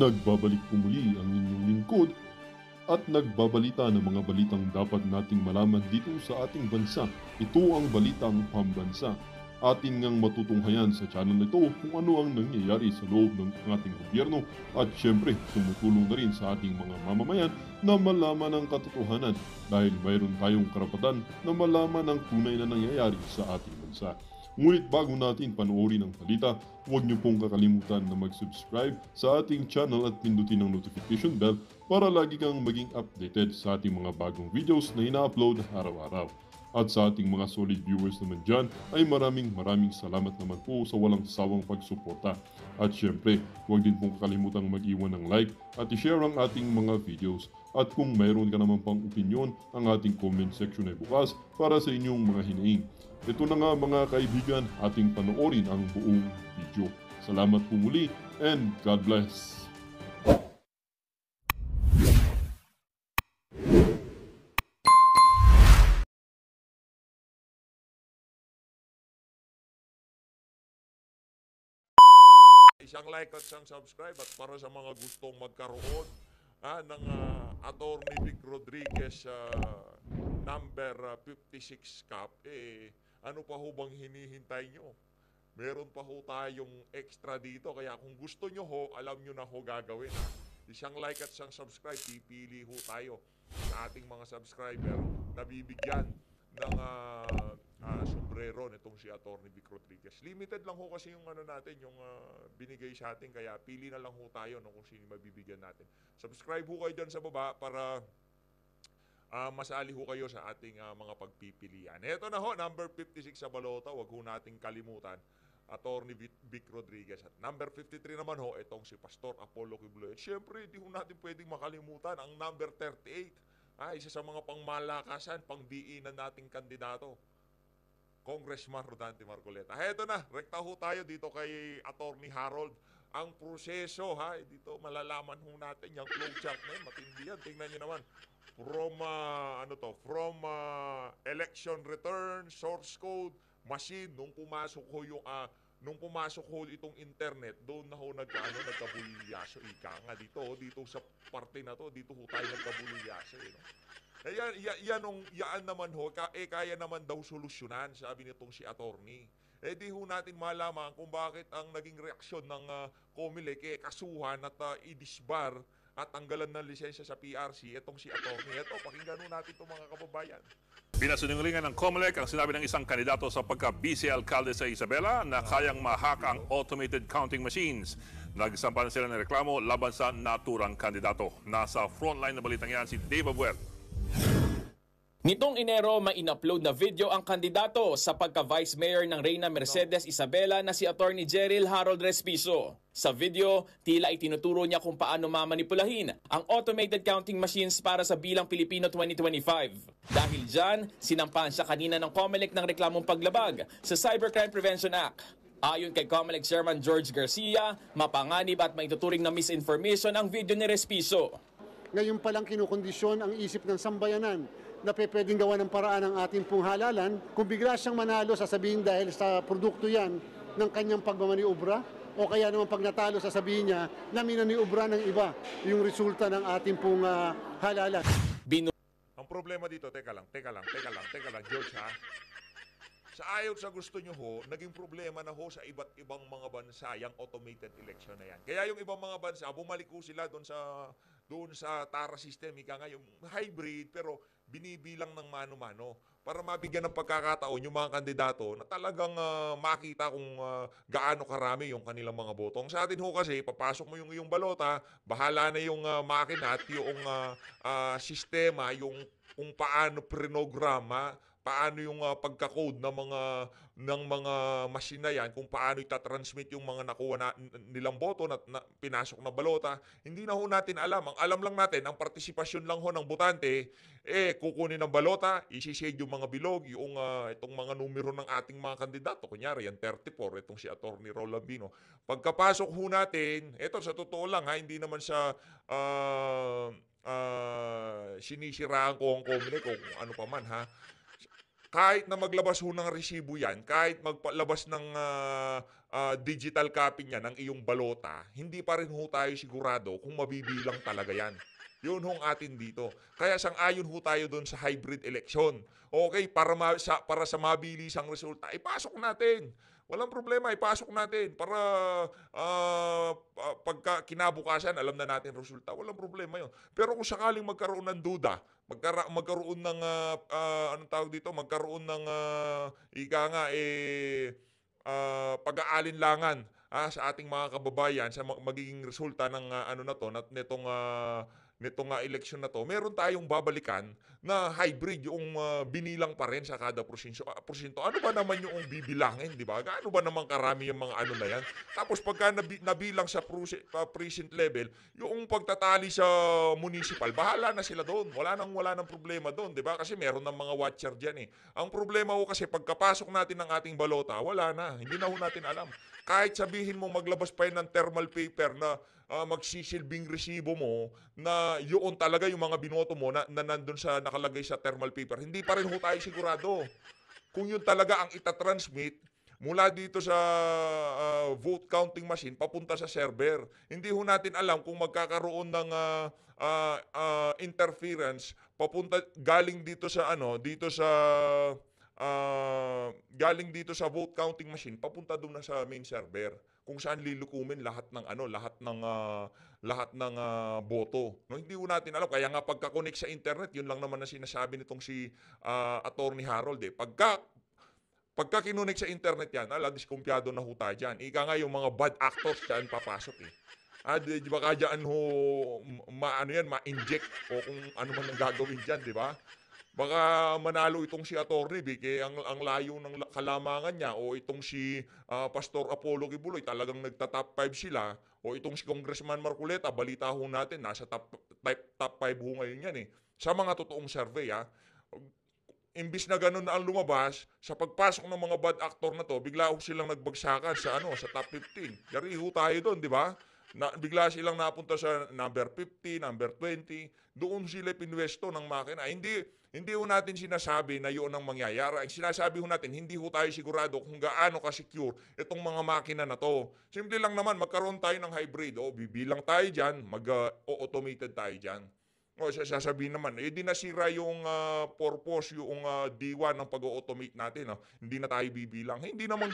Nagbabalik po muli ang inyong lingkod at nagbabalita ng mga balitang dapat nating malaman dito sa ating bansa. Ito ang Balitang Pambansa. Atin ngang matutunghayan sa channel na ito kung ano ang nangyayari sa loob ng ating gobyerno at syempre tumutulong na rin sa ating mga mamamayan na malaman ang katotohanan dahil mayroon tayong karapatan na malaman ang tunay na nangyayari sa ating bansa. Ngunit bago natin panoorin ang balita, huwag niyo pong kakalimutan na mag-subscribe sa ating channel at pindutin ang notification bell para lagi kang maging updated sa ating mga bagong videos na ina-upload araw-araw. At sa ating mga solid viewers naman dyan ay maraming salamat naman po sa walang sawang pagsuporta. At syempre, huwag din pong kakalimutan mag-iwan ng like at i-share ang ating mga videos. At kung mayroon ka naman pang opinion, ang ating comment section ay bukas para sa inyong mga hinaing. Ito na nga mga kaibigan, ating panoorin ang buong video. Salamat po muli and God bless! Isang like at isang subscribe at para sa mga gustong magkaroon ng Attorney Vic Rodriguez number 56 Cup, ano pa ho bang hinihintay nyo? Meron pa ho tayong extra dito, kaya kung gusto nyo ho, alam nyo na ho gagawin. Isang like at isang subscribe, pipili ho tayo sa ating mga subscriber na bibigyan ng sombrero nitong si Attorney Vic Rodriguez. Limited lang ho kasi yung ano natin, yung binigay sa atin, kaya pili na lang ho tayo kung sino mabibigyan natin. Subscribe ho kayo dyan sa baba para masali ho kayo sa ating mga pagpipilian. Ito na ho, number 56 sa balota, wag ho nating kalimutan, Attorney Vic Rodriguez. At number 53 naman ho, itong si Pastor Apollo Quibloy. Siyempre, hindi ho natin pwedeng makalimutan ang number 38, isa sa mga pangmalakasan, pangdiinan nating kandidato, Congressman Rodante Marcoleta. Heto na, rekta ho tayo dito kay Attorney Harold. Ang proseso, dito malalaman ho natin yung flow chart na yun, matindi yan. Tingnan nyo naman, from election return, source code, machine, nung pumasok ho itong internet, doon na ho nagkabulilyaso. Ika nga dito sa parte na to, dito ho tayo nagkabulilyaso. No? Yan naman ho, kaya naman daw solusyonan, sabi nitong si attorney. Di ho natin malaman kung bakit ang naging reaksyon ng COMELEC, kasuhan at i-disbar at tanggalan ng lisensya sa PRC, itong si attorney. Ito, pakinggan ho natin itong mga kababayan. Pinasinungalingan ng COMELEC ang sinabi ng isang kandidato sa pagka-vice-alcalde sa Isabela na kayang ma-hack ang automated counting machines. Nagsampan sila ng reklamo laban sa naturang kandidato. Nasa frontline na balitang yan si Dave Abuel. Nitong Enero, may in-upload na video ang kandidato sa pagka-Vice Mayor ng Reyna Mercedes Isabela na si Attorney Jeril Harold Respiso. Sa video, tila itinuturo niya kung paano mamanipulahin ang automated counting machines para sa Bilang Pilipino 2025. Dahil dyan, sinampahan siya kanina ng COMELEC ng reklamong paglabag sa Cybercrime Prevention Act. Ayon kay COMELEC Chairman George Garcia, mapanganib at maituturing na misinformation ang video ni Respiso. Ngayon palang kinukondisyon ang isip ng sambayanan na pwedeng gawa ng paraan ng ating pong halalan. Kung bigla siyang manalo, sasabihin dahil sa produkto yan ng kanyang pagmamaniobra, o kaya naman pag natalo, sasabihin niya na minaniobra ng iba yung resulta ng ating pong halalan. Ang problema dito, teka lang, George, ha? Sa ayaw sa gusto nyo ho, naging problema na ho sa iba't ibang mga bansa yung automated election na yan. Kaya yung ibang mga bansa, bumalik ho sila doon sa TARA system, ika nga yung hybrid, pero binibilang ng mano-mano para mabigyan ng pagkakataon yung mga kandidato na talagang makita kung gaano karami yung kanilang mga boto. Sa atin ho kasi, papasok mo yung iyong balota, bahala na yung makina at yung sistema, yung kung paano prenograma, paano yung pagka-code ng mga machine na yan, kung paano itatransmit yung mga nakuha nilang boto na pinasok na balota, hindi na ho natin alam. Ang alam lang natin, ang partisipasyon lang ho ng botante, kukunin ng balota, isi-shade yung mga bilog, yung itong mga numero ng ating mga kandidato. Kunyari, yan 34, itong si Attorney Rolambino. Pagkapasok ho natin, ito sa totoo lang, hindi naman sa sinisiraan ko ang COMELEC kung ano pa man, kahit na maglabas ho ng resibo yan, kahit maglabas ng digital copy niya ng iyong balota, hindi pa rin ho tayo sigurado kung mabibilang talaga yan. Yun hong atin dito. Kaya sang-ayon ho tayo doon sa hybrid election. Okay, para sa mabilisang resulta, ipasok natin. Walang problema, ipasok natin para pagka kinabukasan, alam na natin resulta. Walang problema yun. Pero kung sakaling magkaroon ng duda, magkaroon ng, anong tawag dito, magkaroon ng, pag-aalinlangan sa ating mga kababayan sa magiging resulta ng nitong eleksyon na to, meron tayong babalikan na hybrid yung binilang pa rin sa kada porsyento. Ano ba naman yung bibilangin, di ba? Gaano ba naman karami yung mga ano na yan? Tapos pagka nabilang sa precinct level, yung pagtatali sa municipal, bahala na sila doon. Wala nang problema doon, di ba? Kasi meron ng mga watcher dyan eh. Ang problema ko kasi pagkapasok natin ng ating balota, wala na. Hindi na ho natin alam. Kahit sabihin mo maglabas pa yun ng thermal paper na magsisilbing resibo mo na yun talaga yung mga binoto mo na nandun sa nakalagay sa thermal paper, hindi pa rin ho tayo sigurado kung yun talaga ang itatransmit mula dito sa vote counting machine papunta sa server. Hindi ho natin alam kung magkakaroon ng interference papunta galing dito sa vote counting machine papunta doon na sa main server kung saan lilukumin lahat ng boto. No, hindi ho natin alam. Kaya nga pagka-connect sa internet, yun lang naman na sinasabi nitong si Attorney Harold. Pagka kinunik sa internet yan, diskumpiyado na ho tayo dyan. Ika nga yung mga bad actors dyan papasok eh. Di ba ka dyan ho, ma-inject o kung ano man ang gagawin dyan, di ba? Baka manalo itong si Attorney Vic, ang layo ng kalamangan niya, o itong si Pastor Apollo Kibuloy, talagang nagta-top 5 sila, o itong si Congressman Marcoleta, balita ho natin, nasa top 5 ho ngayon yan eh. Sa mga totoong survey imbis na ganun na ang lumabas, sa pagpasok ng mga bad actor na to, bigla ho silang nagbagsakan sa top 15. Yari ho tayo doon, di ba? Bigla silang napunta sa number 50, number 20, doon sila pinwesto ng makina. Hindi ho natin sinasabi na yun ang mangyayari. Ang sinasabi ho natin, hindi ho tayo sigurado kung gaano ka-secure itong mga makina na to. Simple lang naman, magkaroon tayo ng hybrid. Bibilang tayo dyan, mag-automated tayo dyan. Sasabihin naman, di nasira yung purpose, yung D1 ng pag-automate natin. Hindi na tayo bibilang. Hindi naman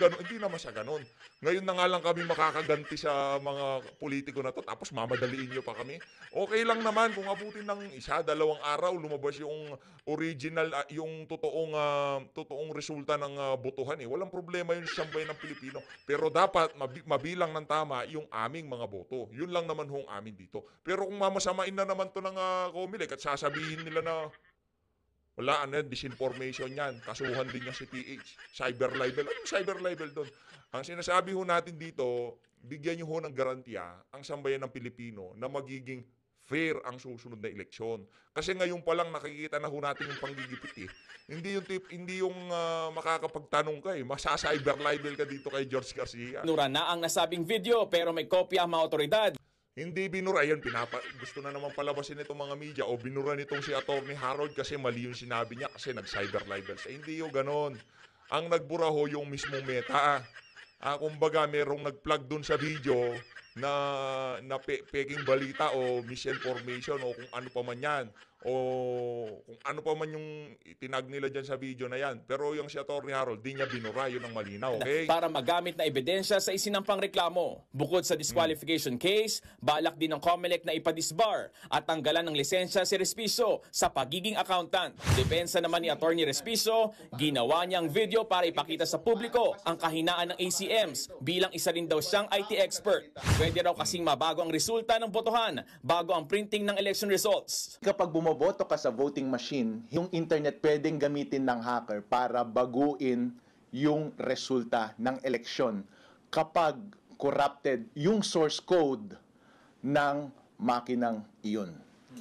sa ganun. Ngayon na nga lang kami makakaganti sa mga politiko na to, tapos mamadaliin nyo pa kami. Okay lang naman kung abutin ng 1-2 araw, lumabas yung original, yung totoong resulta ng botohan. Walang problema yun sa sambayan ng Pilipino. Pero dapat mabilang ng tama yung aming mga boto. Yun lang naman hong amin dito. Pero kung mamasamain na naman to ng Comelec at sasabihin nila na wala, disinformation yan, kasuhan din niya si PH, cyber libel. Anong cyber libel doon? Ang sinasabi ho natin dito, bigyan nyo ho ng garantiya ang sambayan ng Pilipino na magiging fair ang susunod na eleksyon. Kasi ngayon pa lang nakikita na ho natin yung panggigipit eh. Hindi yung makakapagtanong ka eh. Masa-cyber libel ka dito kay George Garcia. Nura na ang nasabing video pero may kopya ang mga otoridad. Hindi binura. Ayan, gusto na naman palabasin itong mga media o binura nitong si Attorney Harold kasi mali yung sinabi niya kasi nag-cyber libel. Hindi yung ganon. Ang nagbura ho yung mismong Meta. Kumbaga merong nag-plug dun sa video na peking balita o misinformation o kung ano pa man yan. O kung ano pa man yung itinag nila dyan sa video na yan. Pero yung si Attorney Harold, di niya binura, yun ang malinaw, okay? Para magamit na ebidensya sa isinampang reklamo. Bukod sa disqualification case, balak din ng Comelec na ipadisbar at tanggalan ng lisensya si Respiso sa pagiging accountant. Depensa naman ni Attorney Respiso, ginawa niyang video para ipakita sa publiko ang kahinaan ng ACMs bilang isa rin daw siyang IT expert. Pwede raw kasing mabago ang resulta ng botohan bago ang printing ng election results. Kapag bumoboto ka sa voting machine, yung internet pwedeng gamitin ng hacker para baguin yung resulta ng eleksyon kapag corrupted yung source code ng makinang iyon.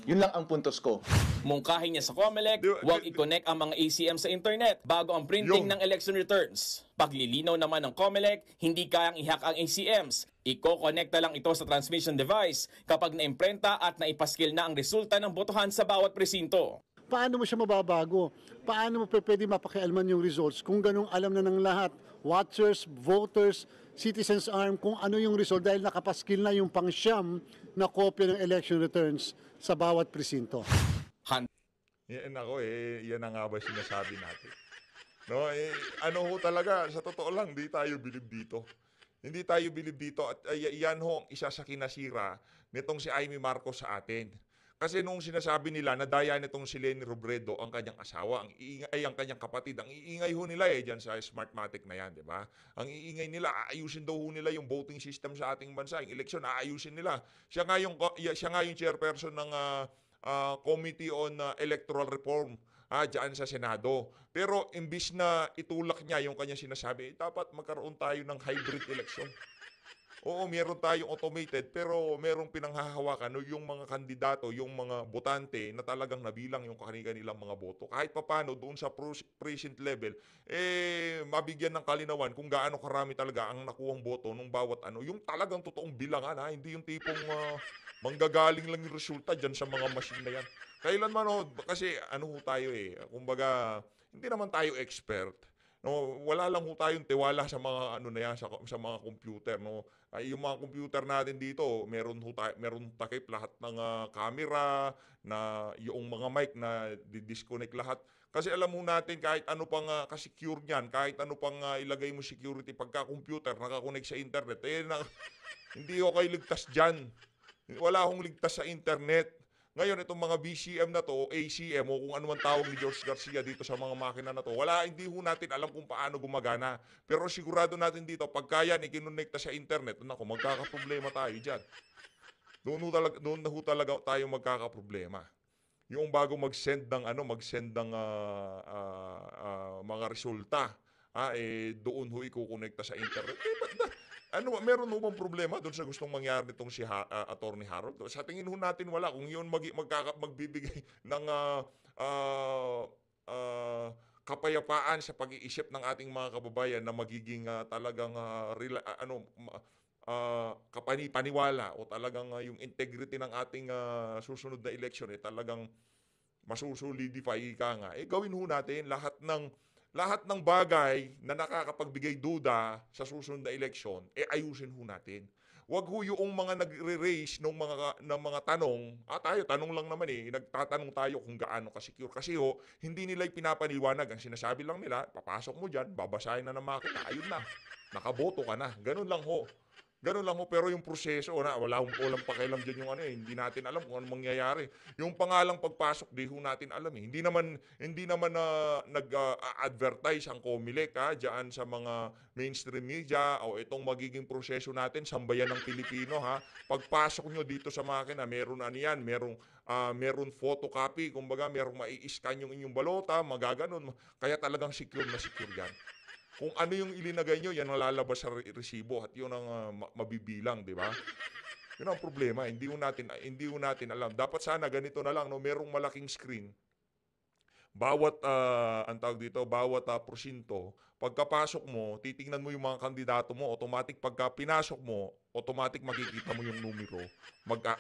Yun lang ang puntos ko. Mungkahin niya sa Comelec, huwag i-connect ang mga ACM sa internet bago ang printing ng election returns. Paglilinaw naman ng Comelec, hindi kayang i-hack ang ACMs. Iko-connecta lang ito sa transmission device kapag naimprenta at naipaskil na ang resulta ng botohan sa bawat presinto. paano mo siya mababago? Paano mo pwede mapakialman yung results kung ganung alam na ng lahat, watchers, voters, citizens arm, kung ano yung result dahil nakapaskil na yung pangsyam na kopya ng election returns sa bawat presinto. Yan ako yan ang nga ba sinasabi natin. No, ano ho talaga, sa totoo lang, hindi tayo bilib dito. Hindi tayo bilib dito at yan ho ang isa sa kinasira nitong si Amy Marcos sa atin. Kasi nung sinasabi nila, nadaya nitong si Leni Robredo, ang kanyang asawa, ang kanyang kapatid, ang iingay ho nila dyan sa Smartmatic na yan, di ba? Ang iingay nila, aayusin daw ho nila yung voting system sa ating bansa, yung eleksyon, aayusin nila. Siya nga yung chairperson ng Committee on Electoral Reform dyan sa Senado. Pero imbis na itulak niya yung kanyang sinasabi, dapat magkaroon tayo ng hybrid election. Oo, meron tayong automated pero merong pinanghahawakan yung mga kandidato, yung mga botante na talagang nabilang yung kanilang mga boto. Kahit papano doon sa precinct level, mabigyan ng kalinawan kung gaano karami talaga ang nakuhang boto nung bawat yung talagang totoong bilangan hindi yung tipong manggagaling lang yung resulta dyan sa mga machine na yan. Kailanman kasi ho tayo kumbaga, hindi naman tayo expert. No, wala lang ho tayong tiwala sa mga na yan, sa mga computer, no. Yung mga computer natin dito, meron takip lahat ng camera, na yung mga mic na disconnect lahat. Kasi alam mo natin kahit ano pang ka-secure niyan, kahit ano pang ilagay mo security pagka computer nakakonect sa internet, hindi ko kayo ligtas diyan. Wala akong ligtas sa internet. Ngayon, itong mga BCM na to, ACM, o kung ano man tawag ni George Garcia dito sa mga makina na to, hindi ho natin alam kung paano gumagana. Pero sigurado natin dito, pagka yan ikinonekta sa internet, magkakaproblema tayo dyan. Doon na ho talaga tayo magkakaproblema. Yung bago mag-send ng mga resulta, doon ho ikukonekta sa internet. Meron ho bang problema doon sa gustong mangyari nitong si Attorney Harold? Sa tingin ho natin wala. Kung yun magbibigay ng kapayapaan sa pag-iisip ng ating mga kababayan na magiging talagang paniwala o talagang yung integrity ng ating susunod na election talagang masusolidify gawin ho natin lahat ng bagay na nakakapagbigay duda sa susunod na eleksyon, ayusin ho natin. Wag ho yung mga nagre-raise ng mga tanong, tanong lang naman nagtatanong tayo kung gaano ka-secure. Kasi hindi nila pinapaniwanag. Ang sinasabi lang nila, papasok mo dyan, babasahin na ng makina, ayun na, nakaboto ka na. Ganun lang ho. Pero yung proseso, walang pakialam dyan yung hindi natin alam kung ano mangyayari. Yung pangalang pagpasok, di ho natin alam Hindi naman nag-advertise ang COMELEC dyan sa mga mainstream media o itong magiging proseso natin, sambayan ng Pilipino Pagpasok nyo dito sa makina, meron meron photocopy, kumbaga merong mai-scan yung inyong balota, magaganon. Kaya talagang secure na secure yan. Kung ano yung ilinagay nyo, yan ang lalabas sa resibo at yun ang mabibilang, di ba? Yun ang problema, hindi ho natin alam. Dapat sana ganito na lang, merong malaking screen. Bawat prosinto, pagkapasok mo, titingnan mo yung mga kandidato mo, automatic pagka pinasok mo, automatic makikita mo yung numero,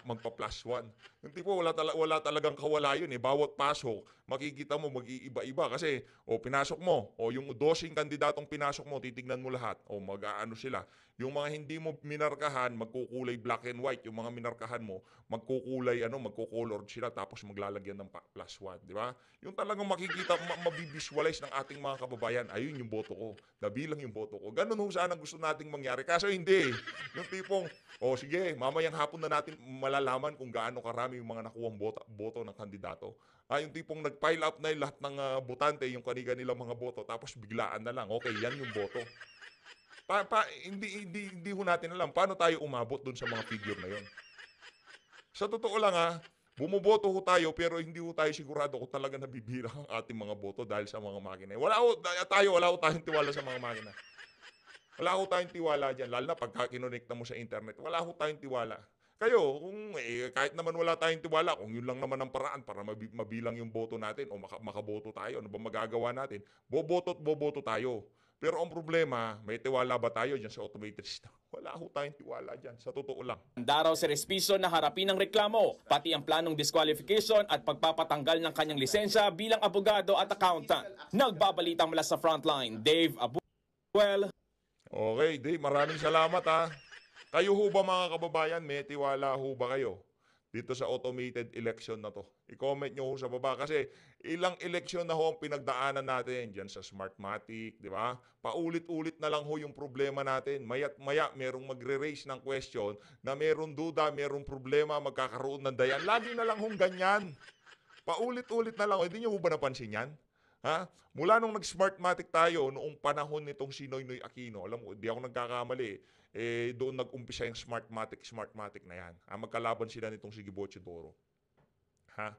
magpa-plus 1. Yung tipo, wala talagang kawala yun Bawat pasok, makikita mo mag-iiba-iba kasi pinasok mo, yung 12 kandidatong pinasok mo, titingnan mo lahat, mag-aano sila. Yung mga hindi mo minarkahan, magkukulay black and white. Yung mga minarkahan mo, magkukulay magko-colored sila tapos maglalagyan ng plus 1, di ba? Yung talagang makikita, mabivisualize ng ating mga kababayan, ayun yung boto ko, nabilang yung boto ko. Ganun ho sana gusto nating mangyari. Kaso hindi. Yung tipong, sige, mamayang hapon na natin malalaman kung gaano karami yung mga nakuhang boto ng kandidato. Yung tipong nag-pile up na yung lahat ng botante, yung kanilang mga boto, tapos biglaan na lang, okay, yan yung boto. Hindi ho natin alam paano tayo umabot dun sa mga figure na yon. Sa totoo lang bumoboto ho tayo pero hindi ho tayo sigurado kung talaga nabibilang ang ating mga boto dahil sa mga makina. Wala ho tayong tiwala sa mga makina. Wala ho tayong tiwala dyan, lalo na pagka kinonekta mo sa internet. Wala ho tayong tiwala. Kayo, kung kahit naman wala tayong tiwala, kung yun lang naman ang paraan para mabilang yung boto natin o makaboto tayo, ano ba magagawa natin? Boboto tayo. Pero ang problema, may tiwala ba tayo dyan sa automated system? Wala ho tayong tiwala dyan, sa totoo lang. Handa raw si Respiso na harapin ang reklamo, pati ang planong disqualification at pagpapatanggal ng kanyang lisensya bilang abogado at accountant. Nagbabalita mula sa Frontline, Dave Abuel. Okay, Dave, maraming salamat ha. Kayo ho ba mga kababayan, may tiwala ho ba kayo dito sa automated election na to? I-comment nyo ho sa baba kasi ilang eleksyon na ho ang pinagdaanan natin dyan sa Smartmatic, di ba? Paulit-ulit na lang ho yung problema natin. Maya't maya merong magre-raise ng question na merong duda, merong problema, magkakaroon ng dayan. Lagi na lang hong ganyan. Paulit-ulit na lang. Hindi nyo ho ba napansin yan? Ha? Mula nung nag-Smartmatic tayo, noong panahon nitong si Noynoy Aquino, alam mo, hindi ako nagkakamali, doon nag-umpisa yung Smartmatic na yan. Magkalaban sila nitong si Giboche Toro. Ha?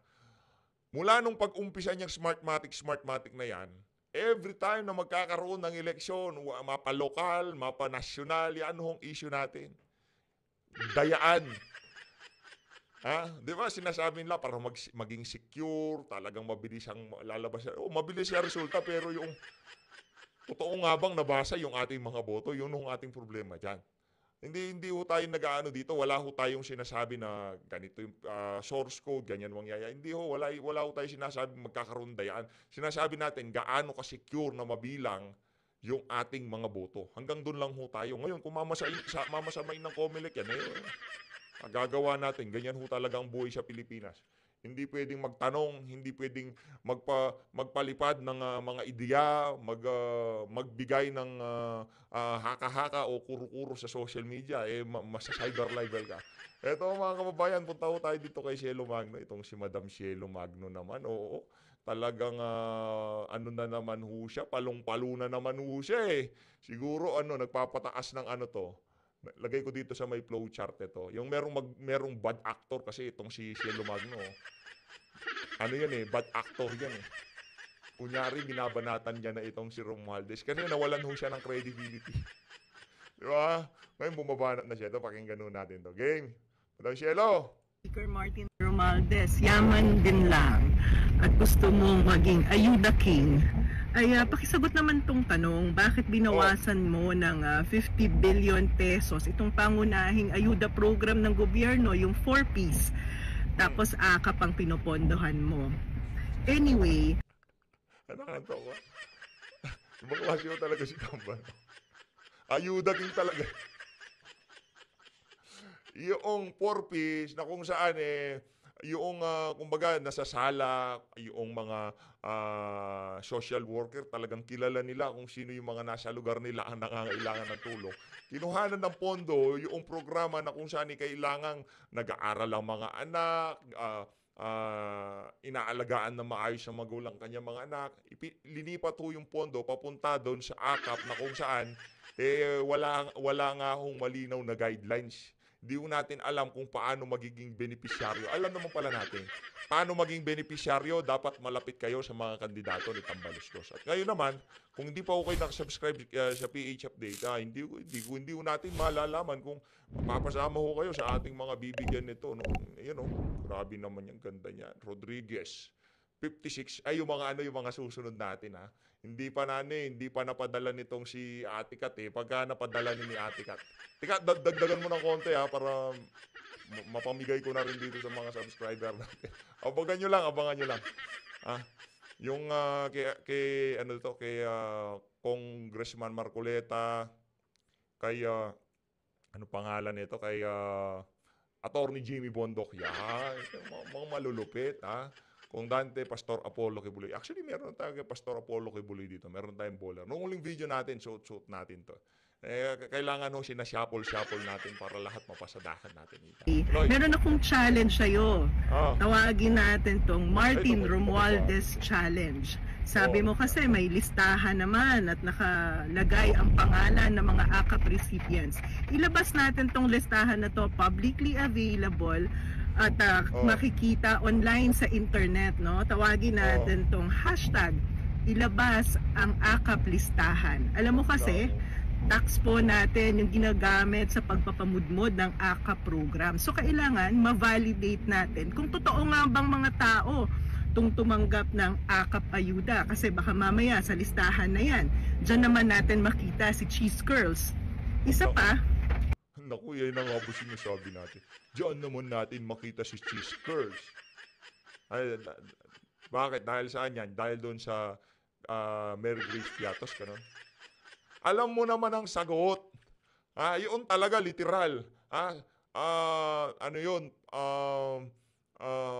Mula nung pag-umpisa niyang Smartmatic na yan, every time na magkakaroon ng eleksyon, mapa-lokal, mapa-nasyonal, yan hong issue natin. Dayaan. Ha? Di ba sinasabi nila para maging secure, talagang mabilis ang lalabas. Mabilis yung resulta pero yung totoo nga bang nabasa yung ating mga boto, yun yung ating problema dyan. Hindi ho tayo nag-aano dito, wala ho tayong sinasabi na ganito yung source code, ganyan mangyayari. Hindi ho, wala ho tayo sinasabi magkakaroon dayaan. Sinasabi natin gaano ka-secure na mabilang yung ating mga boto. Hanggang doon lang ho tayo. Ngayon, kung mamasamain ng COMELEC yan, gagawa natin. Ganyan ho talaga ang buhay sa Pilipinas. Hindi pwedeng magtanong, hindi pwedeng magpalipad ng mga ideya, magbigay ng haka-haka o kuro-kuro sa social media, masa-cyber level ka. Eto mga kababayan, punta ho tayo dito kay Cielo Magno. Itong si Madam Cielo Magno naman, oo. Talagang ano na naman ho siya, palong-palo na naman ho siya eh. Siguro nagpapataas ng to. Lagay ko dito sa may flow chart ito. Yung merong bad actor kasi itong si Cielo Magno. Ano yan bad actor yan Kunyari, binabanatan niya na itong si Romualdez. Kasi nawalan ho siya ng credibility. Di ba? Ngayon bumabanat na siya. Ito, pakinggan ho natin to. Game. Madam Cielo. Speaker Martin Romualdez, yaman din lang at gusto mong maging Ayuda King. Ay pakisagot naman tong tanong, bakit binawasan mo ng 50 billion pesos itong pangunahing ayuda program ng gobyerno, yung 4Ps, tapos AKAP ang pinopondohan mo. Anyway. Ano ko? Baklas yun talaga si Tamban. Ayuda King talaga. Yung 4Ps na kung saan yung kumbaga nasa sala, yung mga social worker, talagang kilala nila kung sino yung mga nasa lugar nila ang nangangailangan ng tulong. Kinuhanan ng pondo yung programa na kung saan kailangang nag-aaral ang mga anak, inaalagaan na maayos ang magulang kanyang mga anak. Linipat ho yung pondo papunta doon sa AKAP na kung saan wala nga hong malinaw na guidelines. Hindi natin alam kung paano magiging benepisyaryo. Alam naman pala natin, paano maging benepisyaryo, dapat malapit kayo sa mga kandidato ni Tambaluslos. At ngayon naman, kung hindi pa kayo nakasubscribe sa PH Update, hindi natin malalaman kung mapapasama ho kayo sa ating mga bibigyan nito. Grabe naman yung ganda niya. Rodriguez, 56, ay yung mga susunod natin Hindi pa napadala nitong si Ate Kat Pagka napadala ni Ate Kat. Tika, dagdagan mo ng konti para mapamigay ko na rin dito sa mga subscriber natin. Abangan nyo lang. Yung kay Congressman Marcoleta, kay ano pangalan nito, kay Attorney Jimmy Bondoc, mga malulupit, Kung Dante, Pastor Apollo Kibuloy. Actually, meron tayong Pastor Apollo Kibuloy dito. Meron tayong bowler. Noong uling video natin, suot natin to. Kailangan sinashuffle natin para lahat mapasadahan natin. Meron akong challenge sa'yo. Tawagin natin tong Martin Romualdez Challenge. Sabi mo kasi may listahan naman at nakalagay ang pangalan ng mga AKAP recipients. Ilabas natin tong listahan na to, publicly available at makikita online sa internet, no? Tawagin natin tong hashtag ilabas ang AKAP listahan. Alam mo kasi, tax po natin yung ginagamit sa pagpapamudmod ng AKAP program. So kailangan ma-validate natin kung totoo nga bang mga tao gustong tumanggap ng akap ayuda kasi baka mamaya sa listahan na yan, dyan naman natin makita si Cheese Curls. Isa pa, Naku, yan ang nga po sinasabi natin. Diyan naman natin makita si Cheese Curls. Ay, bakit? Dahil saan yan? Dahil doon sa Mary Grace Piatos, ganun. Alam mo naman ang sagot. Yun talaga, literal. Ano yun?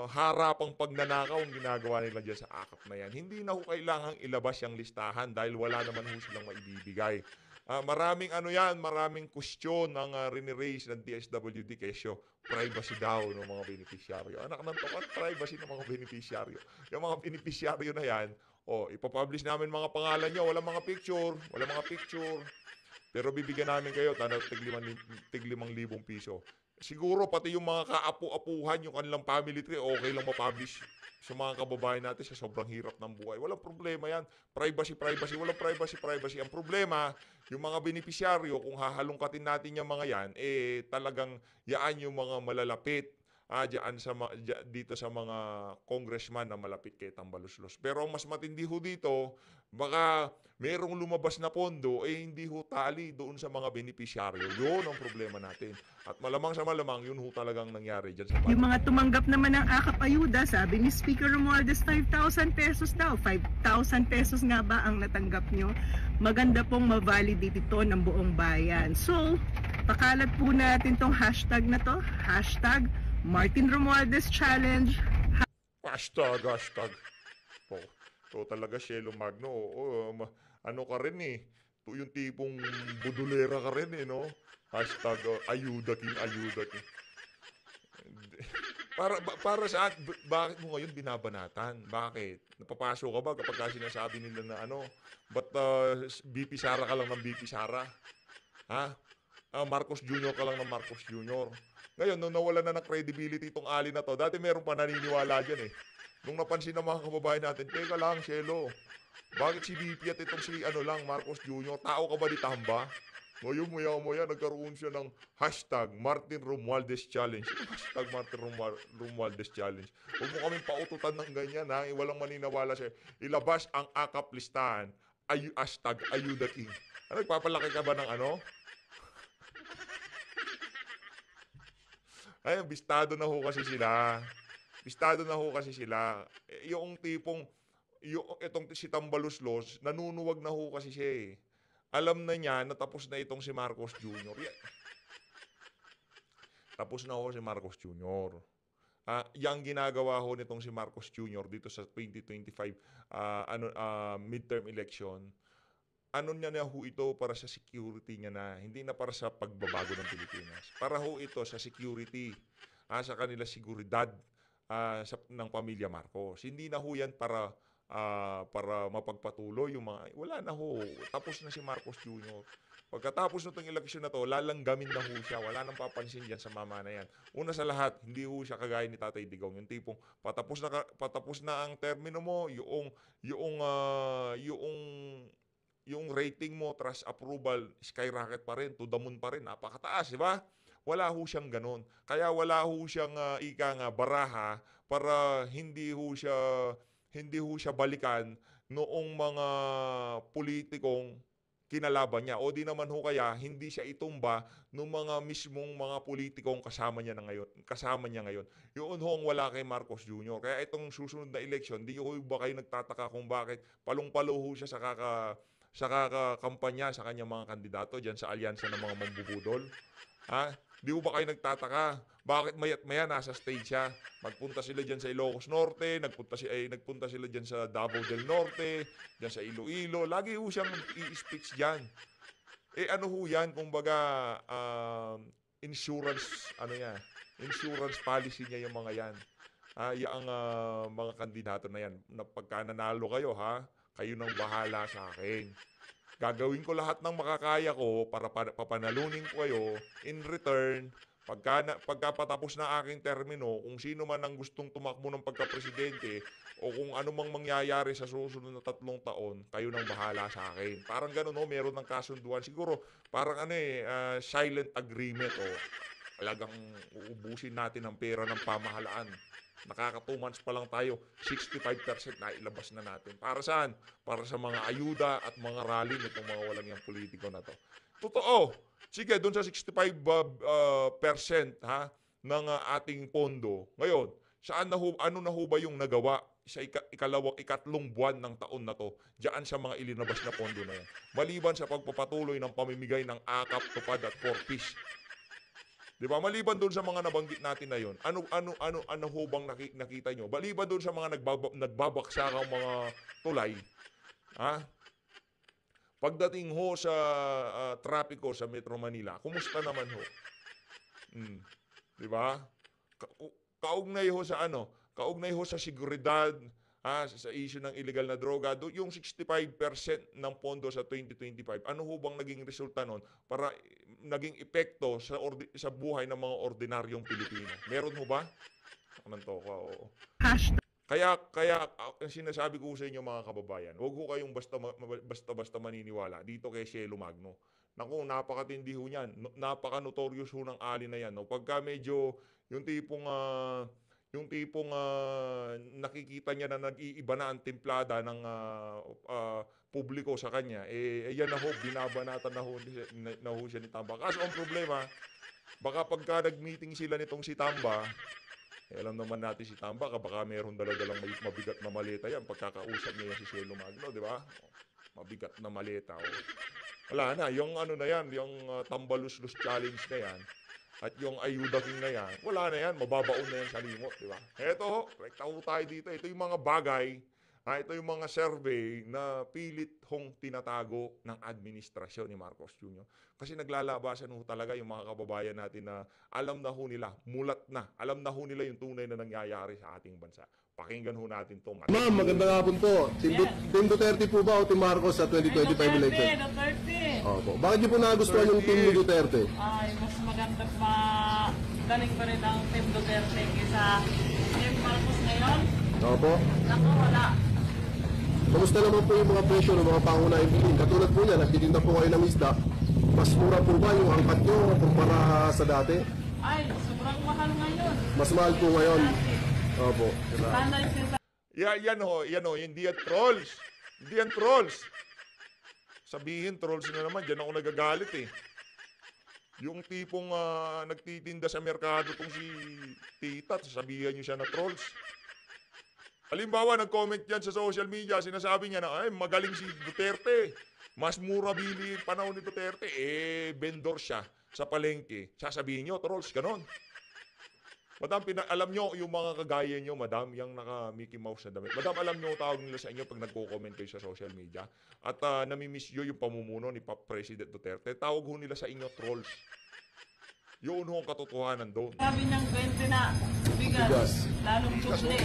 Harapang pagnanakaw ang ginagawa nila dyan sa akap na yan. Hindi na ho kailangang ilabas yung listahan dahil wala naman ho silang maibibigay. Maraming maraming question ang riniraise ng DSWD kesyo privacy daw ng mga beneficiaryo. Anak ng tokat, privacy ng mga beneficiaryo. Yung mga beneficiaryo na yan, ipapublish namin mga pangalan nyo, wala mga picture. Pero bibigyan namin kayo, tig 5,000 piso. Siguro pati yung mga kaapu-apuhan, yung kanilang family tree, okay lang ma-publish sa mga kababayan natin sa sobrang hirap ng buhay. Walang problema yan. Privacy. Walang privacy. Ang problema, yung mga beneficiaryo, kung hahalungkatin natin yung mga yan, talagang yaan yung mga malalapit dito sa mga congressman na malapit kay Tambaluslos. Pero ang mas matindi ho dito, baka merong lumabas na pondo, hindi ho tali doon sa mga beneficiaryo. Yun ang problema natin. At malamang sa malamang, yun ho talagang nangyari dyan sa yung mga tumanggap naman ng akap ayuda, sabi ni Speaker Romualdez, 5,000 pesos daw. 5,000 pesos nga ba ang natanggap nyo? Maganda pong ma-validate ito ng buong bayan. So, pakalat po natin tong hashtag na to. Hashtag Martin Romualdez Challenge. Hashtag. So talaga, Shelo Magno. Ano ka rin eh. Yung tipong budulera ka rin eh, no? Hashtag ayuda king. Para saan? Bakit mo ngayon binabanatan? Bakit? Napapasok ka ba kapag sinasabi nila na ba't BP Sara ka lang ng BP Sara? Ha? Marcos Jr. ka lang ng Marcos Jr. Ngayon, nung nawala na ng credibility itong ali na to, dati meron pa naniniwala dyan eh. Nung napansin ng mga kababayan natin, teka lang, Shelo, bakit si BP at itong si Marcos Jr., tao ka ba di tamba? Ngayon, maya, nagkaroon siya ng hashtag Martin Romualdez Challenge. Hashtag Martin Romualdez Challenge. Huwag mo kaming paututan ng ganyan, ha? Walang maniniwala siya. Ilabas ang akap listahan. Hashtag Ayuda King. Nagpapalaki ka ba ng Ay, bistado na ho kasi sila. Yung tipong, itong si Tambaluslos, nanunuwag na ho kasi siya eh. Alam na niya na tapos na itong si Marcos Jr. Tapos na ho si Marcos Jr. Yang ginagawa ho nitong si Marcos Jr. dito sa 2025 midterm election, niya na ho ito para sa security niya na, hindi na para sa pagbabago ng Pilipinas. Para ho ito sa security, sa kanila seguridad ng pamilya Marcos. Hindi na ho yan para mapagpatuloy yung mga, wala na ho. Tapos na si Marcos Jr. Pagkatapos nitong eleksyon na to, lalanggamin na ho siya. Wala nang papansin diyan sa mama na yan. Una sa lahat, hindi ho siya kagaya ni Tatay Digong. Yung tipong patapos na ang termino mo, yung rating mo, trust approval, skyrocket pa rin, to the moon pa rin, napakataas, di ba? Wala ho siyang ganun. Kaya wala ho siyang baraha para hindi ho siya balikan noong mga politikong kinalaban niya. O di naman ho kaya hindi siya itumba ng mga mismong mga politikong kasama niya ngayon. Yun ho ang wala kay Marcos Jr. Kaya itong susunod na election, di ho ba kayo nagtataka kung bakit palong-palo ho siya sa kakakampanya sa kanyang mga kandidato dyan sa alyansa ng mga mambubudol? Di ba kayo nagtataka? Bakit mayat maya nasa stage siya? Magpunta sila dyan sa Ilocos Norte, nagpunta sila dyan sa Davao del Norte, dyan sa Iloilo. Lagi ho siyang i-speech dyan. Ano ho yan? Kumbaga, insurance policy niya yung mga yan. Yung mga kandidato na yan. Na pagka nanalo kayo, kayo nang bahala sa akin. Gagawin ko lahat ng makakaya ko para papanalunin ko kayo. In return, pagka patapos na aking termino, kung sino man ang gustong tumakbo ng pagka-presidente o kung ano mang mangyayari sa susunod na 3 taon, kayo nang bahala sa akin. Parang gano'n, meron ng kasunduan. Siguro, parang silent agreement. Talagang uubusin natin ang pera ng pamahalaan. Nakaka 2 months pa lang tayo, 65% na ilabas na natin. Para saan? Para sa mga ayuda at mga rally nitong mga walang yung politiko na to. Totoo. Sige, doon sa 65% ha, ng ating pondo. Ngayon, ano na ho ba yung nagawa sa ikatlong buwan ng taon na to diyan sa mga ilinabas na pondo na yan? Maliban sa pagpapatuloy ng pamimigay ng akap, tupad at 4-piece. Di ba? Maliban doon sa mga nabanggit natin na yon, ano ho bang nakita nyo? Maliban doon sa mga nagbabaksakang mga tulay, ha? Pagdating ho sa trapiko sa Metro Manila, kumusta naman ho? Di ba? Kaugnay ho sa kaugnay ho sa seguridad, sa issue ng illegal na droga, yung 65% ng pondo sa 2025, ano ho bang naging resulta nun para naging epekto sa buhay ng mga ordinaryong Pilipino? Meron ho ba? Anong toka, oo. Kaya ang sinasabi ko sa inyo mga kababayan, huwag ho kayong basta maniniwala dito kay Cielo Magno. Naku, napakatindi ho niyan. Napaka-notorious ho ng ali na yan. No? Pagka medyo yung tipong nakikita niya na nag-iiba na ang timplada ng publiko sa kanya, yan na ho, binabanatan na ho siya ni Tamba. Kaso ang problema, baka pagka nag-meeting sila nitong si Tamba, alam naman natin si Tamba, baka meron daladalang mabigat na maleta yan. Pagkakausap niya si Cielo Magno, di ba? Mabigat na maleta. Wala na, yung na yan, yung tambalus-lus challenge na yan, at yung ayuda king na yan, wala na yan, mababaon na yan sa limot, di ba? Eto, rekta ho tayo dito. Ito yung mga bagay, ito yung mga survey na pilit hong tinatago ng administrasyon ni Marcos Jr. Kasi naglalabasan ho talaga yung mga kababayan natin na alam na ho nila, mulat na, alam na ho nila yung tunay na nangyayari sa ating bansa. Pakinggan ho natin ito. Ma'am, magandang hapon po. Team Duterte po ba o Team Marcos sa 2025 election? Duterte. Opo. Bakit niyo po nagustuhan yung team ni Duterte? Ay, mas maganda pa. Galing pa rin ang Team Duterte kaysa Team Marcos ngayon. Opo. Naku, wala. Kamusta naman po yung mga presyo ng mga pangunahing bilhin? Katulad po niya, nagtitinda po kayo ng isda. Mas mura po ba yung angkat nyo kumpara sa dati? Ay, sobrang mahal ngayon. Mas mahal po ngayon. Opo. Sana Yan ho, hindi yan trolls. Hindi yan trolls. Sabihin, trolls na naman, dyan ako nagagalit eh. Yung tipong nagtitinda sa merkado tong si Tita, sasabihan nyo siya na trolls. Halimbawa, nag-comment yan sa social media, sinasabi niya na, ay, magaling si Duterte. Mas mura bili panahon ni Duterte. Vendor siya sa palengke. Sasabihin nyo, trolls, ganon. Madam, alam nyo yung mga kagaya nyo, madam, yung naka-Mickey Mouse na damit. Madam, alam nyo, tawag nila sa inyo pag nagko-comment kayo sa social media. At namimiss nyo yung pamumuno ni President Duterte. Tawag ho nila sa inyo, trolls. Yun ho ang katotohanan doon. sabi ng 20 na bigas. Lalong triple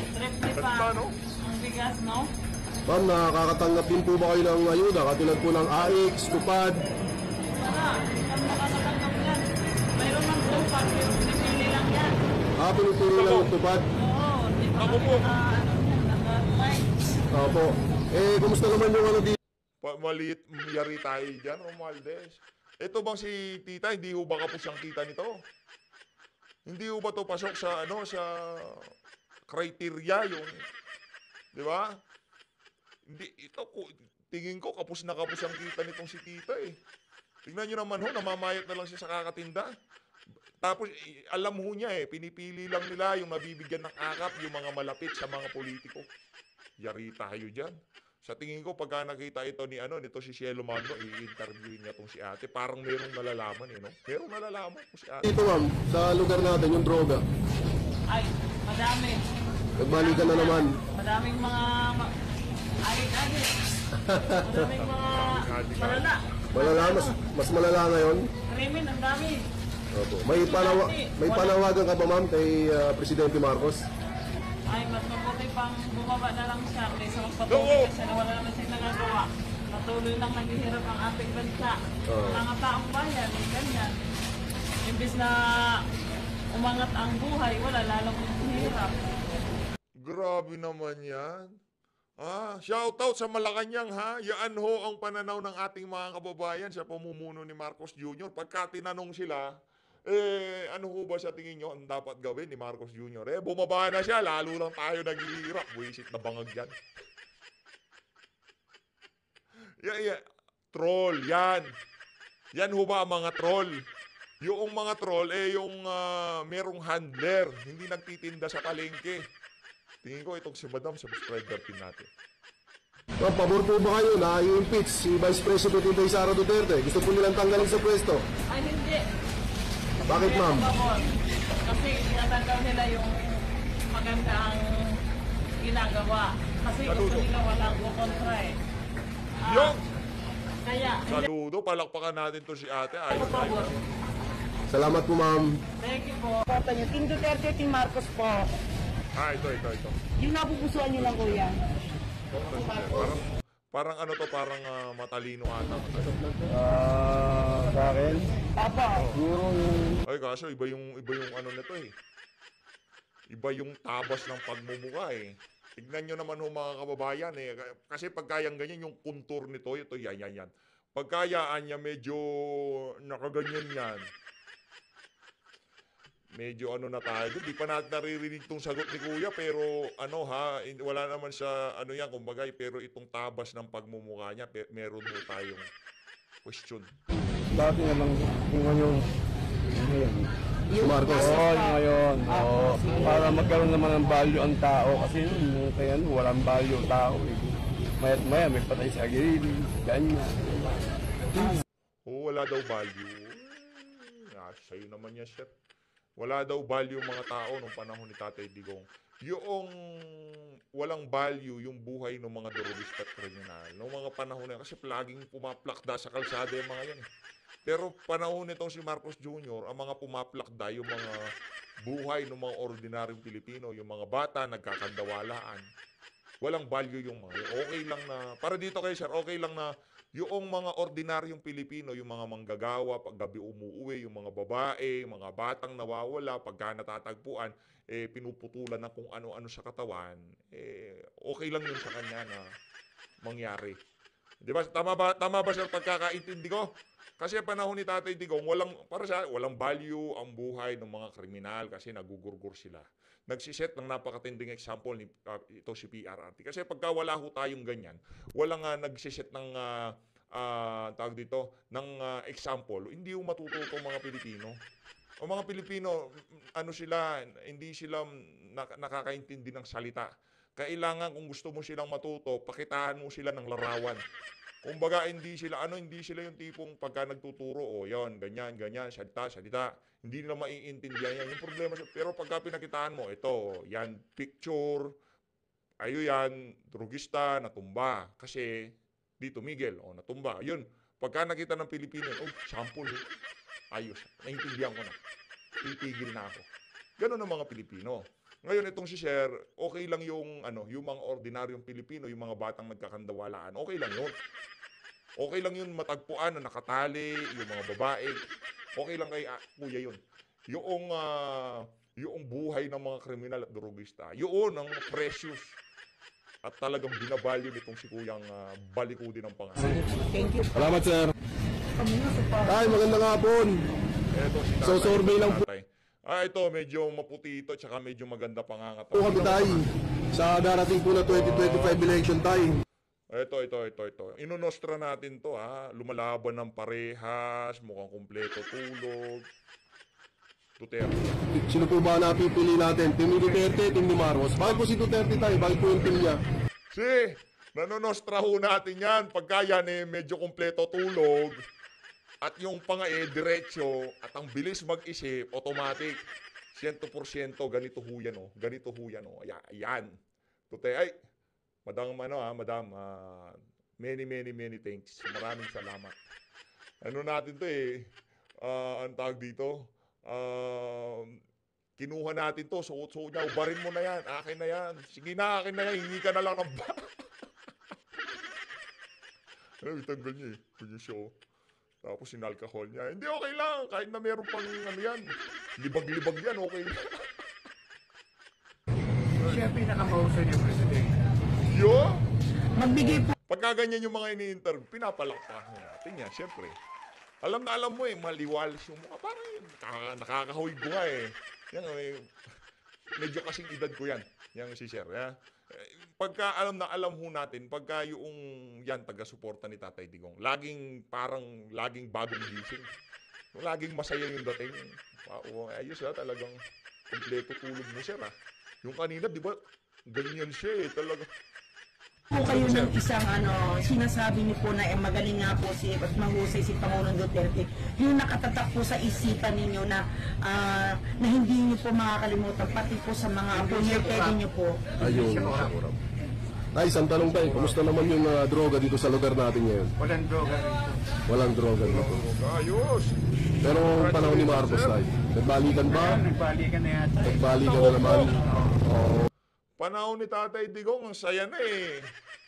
pa ang bigas, no? Ma'am, nakakatanggap din po ba kayo ng ayuda? Katulad po ng AX, tupad? Wala, ang nakakatanggap yan. Mayroon ng tupad, pinipili lang yan. Pinipili lang ng tupad? Oo, di ba Ako po. nag-fight? Opo. Kumusta naman yung dito? Maliit, yari tayo dyan, Romualdez. Ito bang si Tita, hindi ho ba kapos ang kita nito? Hindi ho ba ito pasok sa, sa criteria yung, di ba? Hindi, tingin ko, kapos na kapos ang kita nitong si Tita eh. Tingnan nyo naman ho, namamayat na lang siya sa kakatinda. Tapos, alam ho niya pinipili lang nila yung nabibigyan ng akap, yung mga malapit sa mga politiko. Yari tayo dyan. Sa tingin ko, pagka nakita ito nito si Cielo Magno, i-interviewin niya itong si ate. Parang merong nalalaman no? Merong nalalaman po si ate. Dito ma'am, sa lugar natin, yung droga. Ay, madami. Nagbalikan na naman. Madaming mga adik-adik. Madaming mga malala. Malala, mas malala ngayon. Krimen, ang dami. Opo. May panawagan ka ba ma'am kay Presidente Marcos? Ay, mas mabuti pang bumaba na lang siya kaysa magpatuloy kasi na wala naman siya nagagawa. Patuloy lang naghihirap ang ating bansa. Mga taong bayan, ganyan. Imbis na umangat ang buhay, wala lalong hirap. Grabe naman yan. Shoutout sa Malacanang ha. Yan ho ang pananaw ng ating mga kababayan sa pamumuno ni Marcos Jr. Pagka tinanong sila, Ano ho ba sa tingin nyo ang dapat gawin ni Marcos Jr.? Bumaba na siya, lalo lang tayo naghihirap. Buisit na bangag yan. Troll, yan. Yan ho ba ang mga troll? Yung mga troll, yung merong handler, hindi nagtitinda sa palengke. Tingin ko itong si Madam, subscriber din natin. Pabor po ba kayo na i-impeach si Vice President Inday Sara Duterte? Gusto po nilang tanggalin sa pwesto? Ay, hindi. Bakit, Hindi ma'am? ako pabor. Kasi tinatanggal nila yung magandang ginagawa. Kasi gusto nila walang kukontra eh. Yung Kaya, saludo, palakpakan natin to si ate. Ayos, ayos. Salamat po, ma'am. thank you po. Boto niyo. Team Duterte, Team Marcos po. Ito. Yung napupusuan niyo lang, kuya. Parang ano to, parang matalino ata. Sa akin? Papa. Ay, kaso iba yung ano nito eh. Iba yung tabas ng pagmumukha eh. Tignan nyo naman ho mga kababayan eh. Kasi pagkayang ganyan yung kontur nito, ito yan. Pagkayaan niya medyo nakaganyan yan. Medyo ano na tayo. Di pa natin naririnig tong sagot ni Kuya pero ano ha, wala naman sa ano yan kumbaga pero itong tabas ng pagmumukha niya meron mo tayong question. Dati naman yung ngayon. Si Marcos. Oo, ngayon. Oo. Para magkaroon naman ng value ang tao. Kasi yun, kaya walang value ang tao. Maya't maya, may patay sa gilid. Ganyan. Wala daw value. Sa'yo naman yan, sir. Wala daw value yung mga tao nung panahon ni Tatay Digong. Yung walang value yung buhay ng mga drogista at kriminal. Noong mga panahon na kasi laging pumaplakda sa kalsada yung mga yan eh. Pero panahon nitong si Marcos Jr., ang mga pumaplakda yung mga buhay ng mga ordinaryong Pilipino, yung mga bata nagkakandawalaan. Walang value yung mga okay lang na, para dito kayo sir, okay lang na yung mga ordinaryong Pilipino, yung mga manggagawa, paggabi umuuwi, yung mga babae, mga batang nawawala, pagka natatagpuan, pinuputulan ng kung ano-ano sa katawan, okay lang yun sa kanya na mangyari. Di ba? Tama ba sir pagkakaintindi ko? Kasi panahon ni Tatay Digong, walang value ang buhay ng mga kriminal kasi nagugurgur sila. Nagsiset ng napakatinding example ni ito si PRRT. Kasi pagka wala ho tayong ganyan, walang nagsiset ng tawag dito ng example, hindi ho matututo ang mga Pilipino. Ang mga Pilipino, hindi sila nakakaintindi ng salita. Kailangan kung gusto mo silang matuto, pakitaan mo sila ng larawan. Kumbaga hindi sila yung tipong pagka nagtuturo, yon, ganyan, salita. Hindi nila maiintindihan yan. Yung problema, pero pagka pinakitaan mo, ito, yan, picture, yan, drugista, natumba. Kasi, di tumigil, natumba. Yun, pagka nakita ng Pilipino, sample, ayos, naintindihan ko na. Titigil na ako. Ganun ang mga Pilipino. Ngayon, itong si Sir, okay lang yung mga ordinaryong Pilipino, yung mga batang nagkakandawalaan, okay lang yun. Okay lang yun matagpuan na nakatali, yung mga babae. Okay lang kay kuya yun. Yung buhay ng mga kriminal at drogista, yun ang precious. At talagang binabalyo nitong si kuyang balikudin ng pangalan. Thank you. Salamat, sir. Ay, magandang hapon. Eto si tatay. So, survey lang po. Ito, medyo maputi ito, tsaka medyo maganda pangangatawa. Po kami tayo sa darating po na 2025 election tayo. Ito. Inunostra natin to Lumalaban ng parehas, mukhang kumpleto tulog. Duterte. Sino po ba napipili natin? Team ni Duterte, Team ni Marcos. Bakit po si Duterte tayo? Bakit po yung team niya? Nanonostra ho natin yan. Pagka yan medyo kumpleto tulog. At yung diretso. At ang bilis mag-isip, automatic. 100% ganito ho yan. Ganito ho yan. Ayan. Duterte, Madam, many thanks. Maraming salamat. Natin to ang tawag dito, kinuha natin to, suot-suot niya, ubarin mo na yan, akin na yan. Sige na, akin na yan, hingi ka na lang ng ba. Itanggal niya yung show. Tapos sinalcohol niya. Hindi, okay lang, kahit na meron pang yan. Libag-libag yan, okay lang. Siya pinaka-mausan yung presidente. Magbigay po. Pagka ganyan yung mga ini-interview, pinapalakpakan natin yan, syempre. Alam na alam mo maliwalis yung mukha. Parang yun, nakakahoy ko nga eh. Yan, medyo kasing edad ko yan. Yan si Sir. Pagka alam na alam ho natin, pagka yung yan, taga-suporta ni Tatay Digong, laging bagong gising. Laging masaya yung dating. Ayos talagang kompleto tulog mo, Sir. Yung kanina, di ba, ganyan siya talaga. Po kayo ng isang sinasabi niyo po na magaling nga po at mahusay si Pangulong Duterte, yung nakatatak po sa isipan ninyo na hindi niyo po makakalimutan, pati po sa mga pwede niyo po. Ayun. Ay, isang tanong tayo, kumusta naman yung droga dito sa lugar natin ngayon? Walang droga rito. Walang droga dito. Ayos! Pero panahon ni Marcos tayo, nagbalikan ba? Nagbalikan na yata. Nagbalikan na naman. Oo. Panahon ni Tatay Digong, ang saya na eh.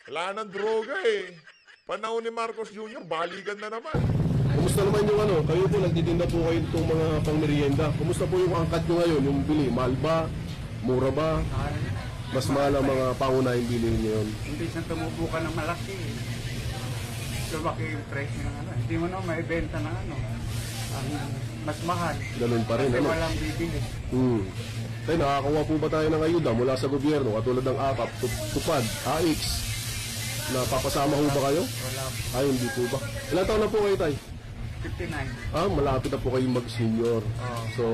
Wala nang droga eh. Panahon ni Marcos Jr., balikan na naman. Kumusta naman yung kayo po, nagtitinda po kayo itong mga pangmerienda. Kumusta po yung angkat nyo ngayon, yung bili? Mahal ba? Mura ba? Mas mahal ang mga pangunahing bili ngayon. Hindi sa tumubo ka ng malaki. Lumaki yung price ng Hindi mo na maibenta ng mas mahal. Ganun pa rin, Kasi walang bibili. Tayo, nakakakuha po ba tayo ng ayuda mula sa gobyerno, katulad ng AKAP, TUPAD, AX? Napapasama ho ba kayo? Wala. Ay, hindi po ba? Ilan taon na po kayo, tay? 59. Malapit na po kayong mag-senior. So,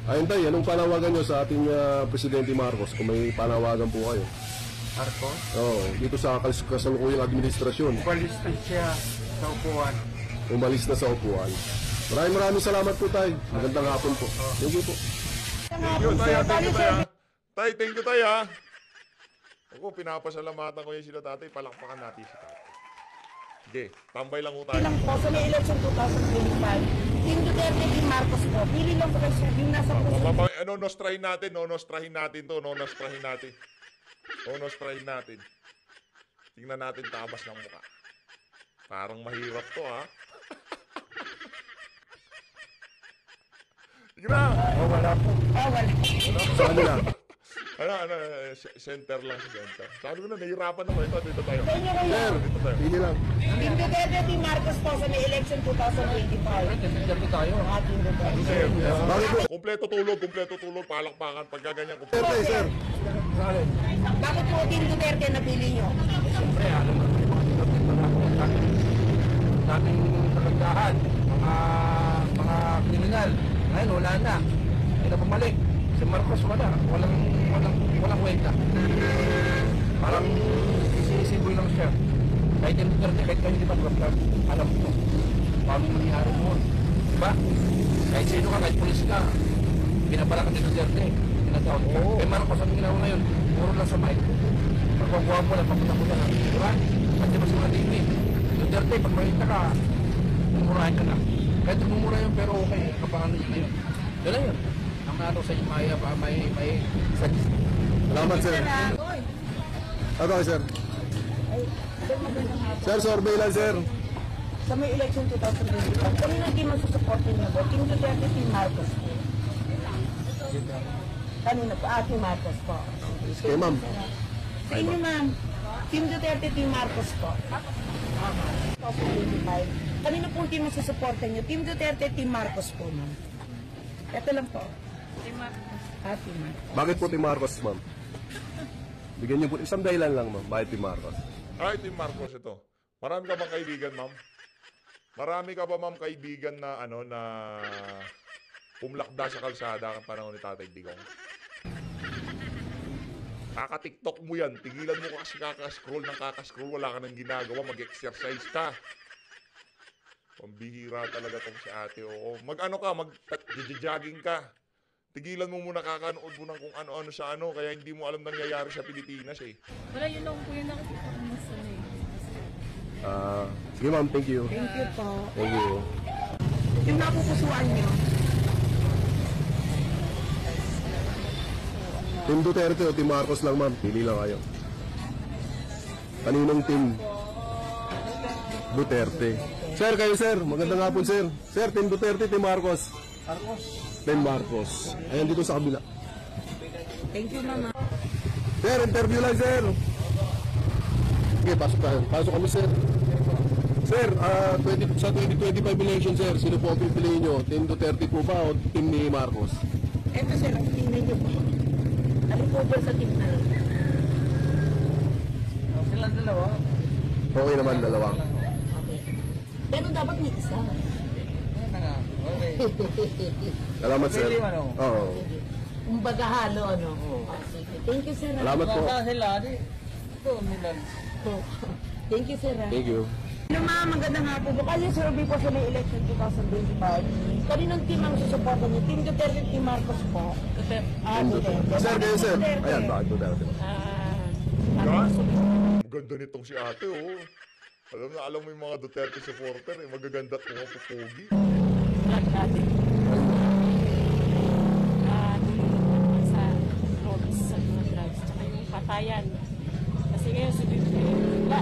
ayun tay, anong panawagan nyo sa ating Presidente Marcos kung may panawagan po kayo? Marcos? Dito sa kasalukuyang administrasyon. Umalis na siya sa upuan. Umalis na sa upuan. Maraming salamat po, tay. Magandang hapon po. Thank you po. Thank you, Tay. Thank you, Tay. Tay, thank you, Tay, ha. Ako, pinapasalamatan ko yung sila, Tatay. Palakpakan natin si Tatay. Sige, tambay lang ho tayo. Ilang po sa may election 2025, Team Duterte, Team Marcos po, pili lang po kayo sir, yung nasa puso. Nostrahin natin to. Nostrahin natin. Tingnan natin tabas ng mukha. Parang mahirap to, ha. Sige na! Wala po. Wala. Sa kanila. Center lang, center. Sabi ko na, nahihirapan ako. Dito tayo. Sir, pili lang. Team Duterte, Team Marcos po sa may election 2025. Duterte tayo. Team Duterte. Bakit po? Kompleto tulog, palakpakan, pagkaganyan. Sir, sir. Bakit po Team Duterte napili nyo? Siyempre, alam mo, daming talagdahan, mga kriminal. Ngayon, wala na. Hindi na pumalik. Si Marcos walang kwenta. Parang isisiboy lang siya. Kahit yung Duterte, kahit hindi pa alam mo paano mangyari mo. Diba? Kahit sino ka, kahit polis ka, pinapala ka ni Duterte, tinatawag ka. Eh Marcos, ang ginawa ngayon, puro lang sa mic. Pagkukuha mo lang, papunta na. Diba? Pati ba sa mga TV? Duterte, pag makita ka, mumurahin ka na. Kahit mumura yun, pero okay, kapangalan niya ngayon. Yun lang yun. Ang nato sa inyo, may Salamat, sir. Okay, sir. Sir, survey lang, sir. Sa may election 2025, kanina team ang susuportin nyo po? Team Duterte, Team Marcos po. Kanina po? Team Marcos po. Okay, ma'am. Sa inyo, ma'am. Team Duterte, Team Marcos po. 2025. Kanina pong team ang susuportin nyo? Team Duterte, Team Marcos po, ma'am. Ito lang po. Team Marcos. Team Marcos. Bakit po Team Marcos, ma'am? Bigyan niyo po isang dahilan lang, ma'am. Bakit Team Marcos? Team Marcos ito. Marami ka bang kaibigan, ma'am? Marami ka ba, ma'am, kaibigan na na pumlakda sa kalsada ang panahon ni Tatay Digong? Kaka-TikTok mo yan. Tigilan mo kasi kakascroll ng kakascroll. Wala ka nang ginagawa. Mag-exercise ka. Pambihira talaga tong si ate. Mag-jogging ka. Tigilan mo muna, kakanood mo ng kung ano-ano sa kaya hindi mo alam nangyayari sa Pilipinas eh. Wala, yun lang po yung nakikita ko mas Sige, ma'am. Thank you. Thank you po. Thank you. Yung napupusuan nyo? Team Duterte o Team Marcos lang, ma'am. Pili lang kayo. Kaninong team? Duterte. Sir, kayo, sir. Magandang hapon, sir. Sir, Team Duterte, Team Marcos. Team Marcos. Ayan, dito sa kabila. Thank you, mama. Sir, interview lang, sir. Okay, pasok tayo. Pasok kami, sir. Sir, sa 2025 election, sir, sino po ang pipiliin nyo? Team Duterte po ba o team ni Marcos? Ito sir, ang tingin niyo po. Ano po ba sa team na? Silang dalawa. Okay naman, dalawa. Pero dapat may isa. Yan na nga. Okay. Salamat, sir. Pwede man, Oo. Kumbaga halo, ano? Sige. Thank you, sir. Salamat po. Baka sila, di. Ito, nila. Thank you, sir. Thank you. Ano mga magandang hapon po. Kasi survey po sa may election 2025. Kaninong team ang susuportan niyo? Team Duterte, Team Marcos po? Duterte. Sir, kayo, sir. Duterte. Ayan, bakit Duterte? Ang ganda nitong si ate, oh. Alam mo yung mga Duterte supporter, eh, magaganda at mga pupugi. Sa roads, sa mga drugs, tsaka yung patayan. Kasi ngayon, sila,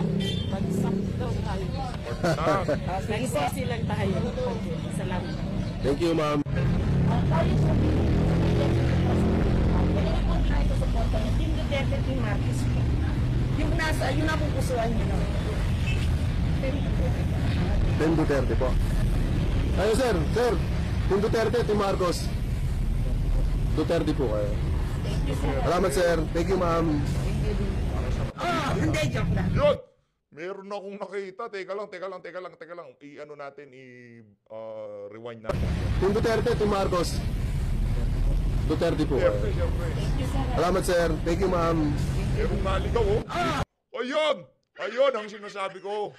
bagsak daw tayo. Bagsak. Nagsisi lang tayo. Salamat. Thank you, ma'am. Team Duterte, Team Marcos po. Yung napupusuan niyo, no? Team Duterte po. Kayo, sir. Sir, Team Duterte, Team Marcos. Duterte po kayo. Salamat, sir. Thank you, ma'am. Hindi, joke lang. Yun! Meron akong nakita. Teka lang. I-ano natin, rewind natin. Team Duterte, Team Marcos. Duterte po kayo. Siyempre. Salamat, sir. Thank you, ma'am. Merong naligaw, oh. Ayun! Ayun ang sinasabi ko.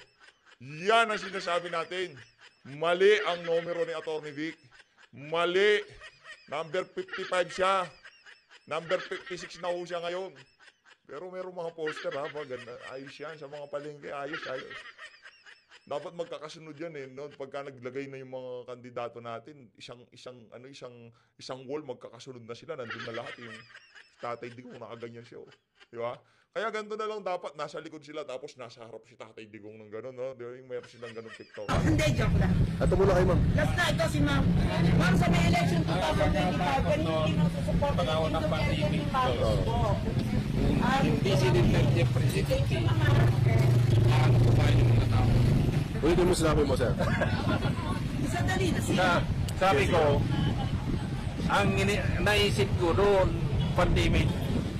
Yan ang sinasabi natin. Mali ang numero ni Atty. Vic. Mali. Number 55 siya. Number 56 na ho siya ngayon. Pero merong mga poster, ha. Maganda. Ayos yan sa mga palengke. Ayos. Dapat magkakasunod yan, eh. No? Pagka naglagay na yung mga kandidato natin, isang wall, magkakasunod na sila. Nandun na lahat yung Tatay Digong, nakaganyan siya, oh. Di ba? Kaya ganito na lang dapat, nasa likod sila, tapos nasa harap si Tatay Digong ng gano'n, no? Di ba, yung meron silang gano'ng TikTok. Hindi, joke lang. Ito muna kayo, ma'am. Last na ito si ma'am. Ma'am, sa may election 2025, kanino team ang susuporta niyo? Team Duterte, Team Marcos po. Hindi si Duterte presidente. Ulitin mo sinabi mo, sir. Sandali na siya. Sabi ko, ang naisip ko doon, pandemic,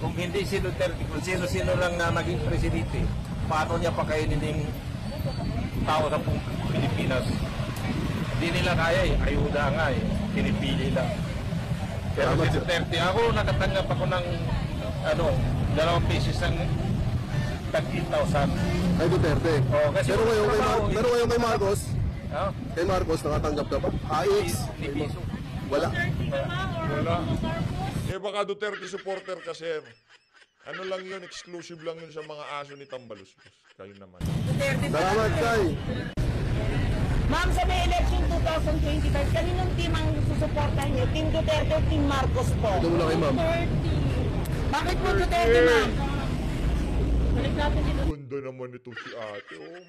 kung hindi si Duterte, kung sino-sino lang na naging presidente, paano niya pakainin yung tao sa Pilipinas? Hindi nila kaya eh, ayuda nga eh, pinipili lang. Pero si Duterte, ako nakatanggap ako ng 2 pesos ng tag 8,000. Kay Duterte. Oh, kasi Pero ngayon kay Marcos, Ha? kay Marcos, nakatanggap ka ba? AX? Ni piso. Wala. Wala. Eh baka Duterte supporter ka, sir. Ano lang yun, exclusive lang yun sa mga aso ni Tambalus. Kayo naman. Duterte. Salamat, Kai. Ma'am, sa may election 2025, kaninong team ang susuportahan niyo? Team Duterte o Team Marcos po? Ito muna kay ma'am. Bakit po Duterte, ma'am? Balik natin dito. Ganda naman ito si ate, oh.